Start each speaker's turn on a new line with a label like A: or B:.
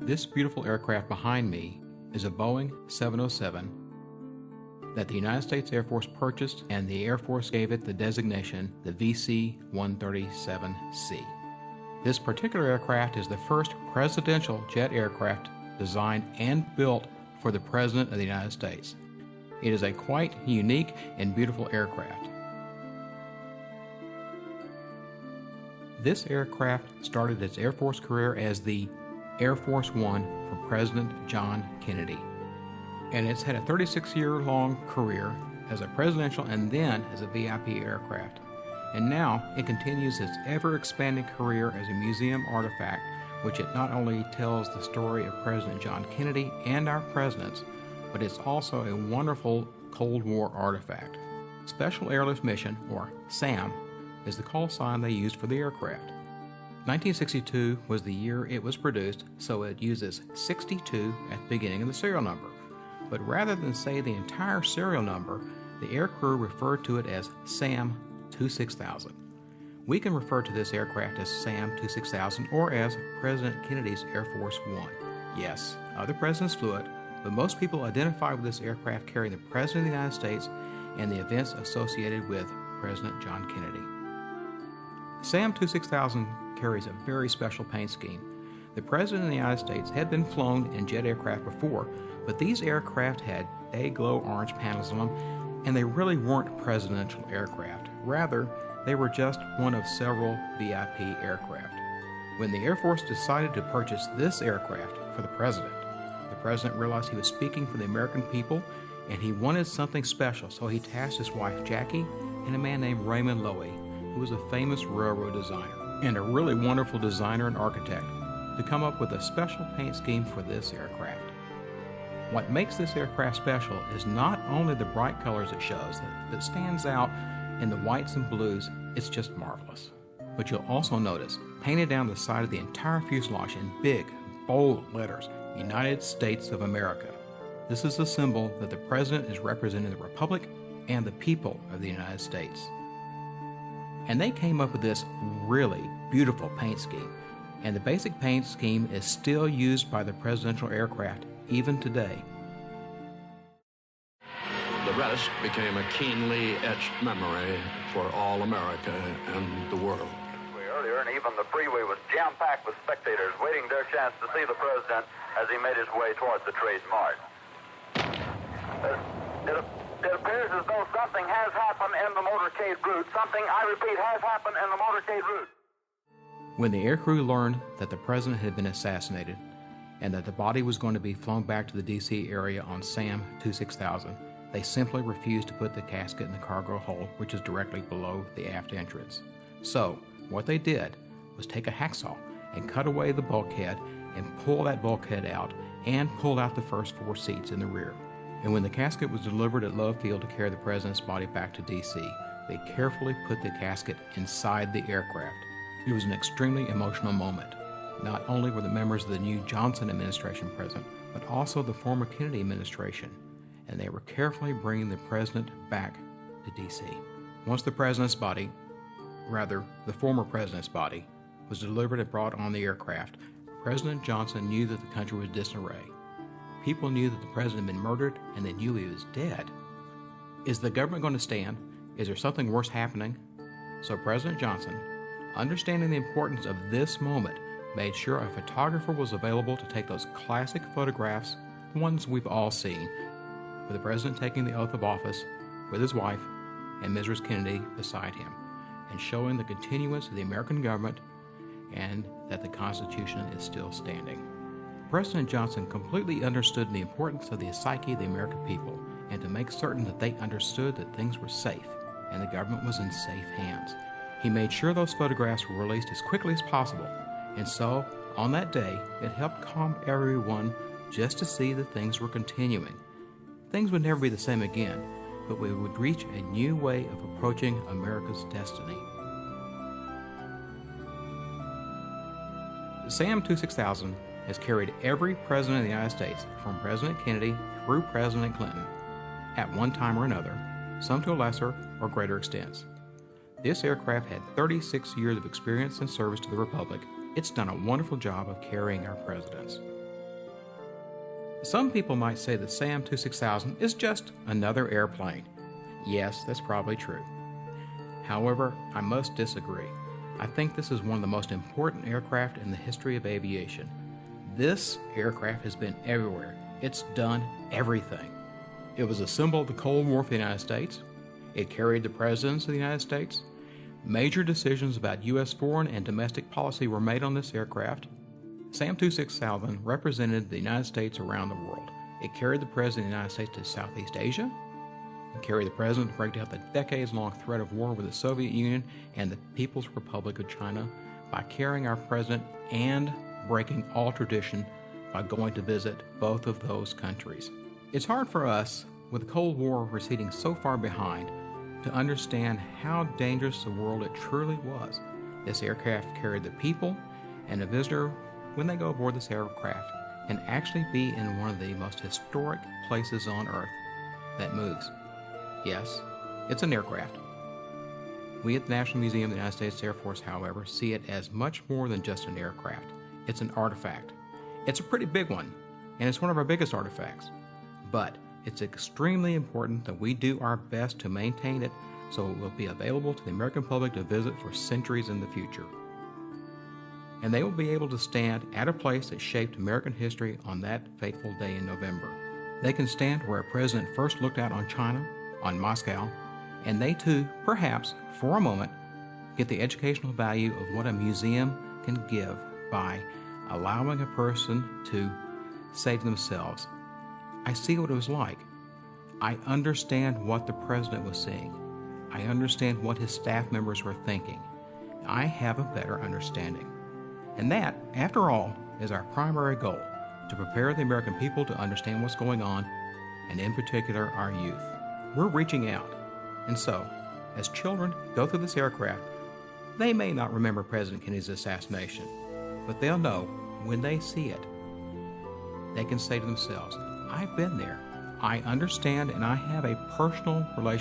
A: This beautiful aircraft behind me is a Boeing 707 that the United States Air Force purchased, and the Air Force gave it the designation the VC-137C. This particular aircraft is the first presidential jet aircraft designed and built for the President of the United States. It is a quite unique and beautiful aircraft. This aircraft started its Air Force career as the Air Force One for President John Kennedy. And it's had a 36-year-long career as a presidential and then as a VIP aircraft. And now it continues its ever-expanding career as a museum artifact, which it not only tells the story of President John Kennedy and our presidents, but it's also a wonderful Cold War artifact. Special Airlift Mission, or SAM, is the call sign they used for the aircraft. 1962 was the year it was produced, so it uses 62 at the beginning of the serial number. But rather than say the entire serial number, the aircrew referred to it as SAM 26000. We can refer to this aircraft as SAM 26000 or as President Kennedy's Air Force One. Yes, other presidents flew it, but most people identify with this aircraft carrying the President of the United States and the events associated with President John Kennedy. SAM 26000 carries a very special paint scheme. The President of the United States had been flown in jet aircraft before, but these aircraft had day-glow orange panels on them, and they really weren't presidential aircraft. Rather, they were just one of several VIP aircraft. When the Air Force decided to purchase this aircraft for the President realized he was speaking for the American people, and he wanted something special, so he tasked his wife Jackie and a man named Raymond Loewy, who was a famous railroad designer and a really wonderful designer and architect, to come up with a special paint scheme for this aircraft. What makes this aircraft special is not only the bright colors it shows that stands out in the whites and blues, it's just marvelous. But you'll also notice, painted down the side of the entire fuselage in big, bold letters, United States of America. This is a symbol that the President is representing the Republic and the people of the United States. And they came up with this really beautiful paint scheme, and the basic paint scheme is still used by the presidential aircraft even today.
B: The rest became a keenly etched memory for all America and the world.
C: Earlier, and even the freeway was jam-packed with spectators waiting their chance to see the president as he made his way towards the Trade Mart. It appears as though something has happened in the motorcade route. Something, I repeat, has happened in the motorcade route.
A: When the aircrew learned that the president had been assassinated and that the body was going to be flown back to the D.C. area on SAM 26000, they simply refused to put the casket in the cargo hold, which is directly below the aft entrance. So, what they did was take a hacksaw and cut away the bulkhead and pull that bulkhead out and pull out the first 4 seats in the rear. And when the casket was delivered at Love Field to carry the president's body back to D.C., they carefully put the casket inside the aircraft. It was an extremely emotional moment. Not only were the members of the new Johnson administration present, but also the former Kennedy administration, and they were carefully bringing the president back to D.C. Once the president's body, rather the former president's body, was delivered and brought on the aircraft, President Johnson knew that the country was in disarray. People knew that the president had been murdered, and they knew he was dead. Is the government going to stand? Is there something worse happening? So President Johnson, understanding the importance of this moment, made sure a photographer was available to take those classic photographs, the ones we've all seen, with the president taking the oath of office with his wife and Mrs. Kennedy beside him, and showing the continuance of the American government and that the Constitution is still standing. President Johnson completely understood the importance of the psyche of the American people, and to make certain that they understood that things were safe and the government was in safe hands, he made sure those photographs were released as quickly as possible. And so, on that day, it helped calm everyone just to see that things were continuing. Things would never be the same again, but we would reach a new way of approaching America's destiny. SAM 26000 has carried every president of the United States, from President Kennedy through President Clinton, at one time or another, some to a lesser or greater extents. This aircraft had 36 years of experience and service to the Republic. It's done a wonderful job of carrying our presidents. Some people might say the SAM 26000 is just another airplane. Yes, that's probably true. However, I must disagree. I think this is one of the most important aircraft in the history of aviation. This aircraft has been everywhere. It's done everything. It was a symbol of the Cold War for the United States. It carried the presidents of the United States. Major decisions about U.S. foreign and domestic policy were made on this aircraft. SAM 26000 represented the United States around the world. It carried the President of the United States to Southeast Asia. It carried the President to break down the decades-long threat of war with the Soviet Union and the People's Republic of China by carrying our President and breaking all tradition by going to visit both of those countries. It's hard for us, with the Cold War receding so far behind, to understand how dangerous the world it truly was. This aircraft carried the people, and a visitor, when they go aboard this aircraft, can actually be in one of the most historic places on Earth that moves. Yes, it's an aircraft. We at the National Museum of the United States Air Force, however, see it as much more than just an aircraft. It's an artifact. It's a pretty big one, and it's one of our biggest artifacts. But it's extremely important that we do our best to maintain it so it will be available to the American public to visit for centuries in the future. And they will be able to stand at a place that shaped American history on that fateful day in November. They can stand where a president first looked out on China, on Moscow, and they too, perhaps, for a moment, get the educational value of what a museum can give by allowing a person to say to themselves, I see what it was like. I understand what the president was seeing. I understand what his staff members were thinking. I have a better understanding. And that, after all, is our primary goal, to prepare the American people to understand what's going on, and in particular, our youth. We're reaching out. And so, as children go through this aircraft, they may not remember President Kennedy's assassination, but they'll know when they see it, they can say to themselves, I've been there. I understand, and I have a personal relationship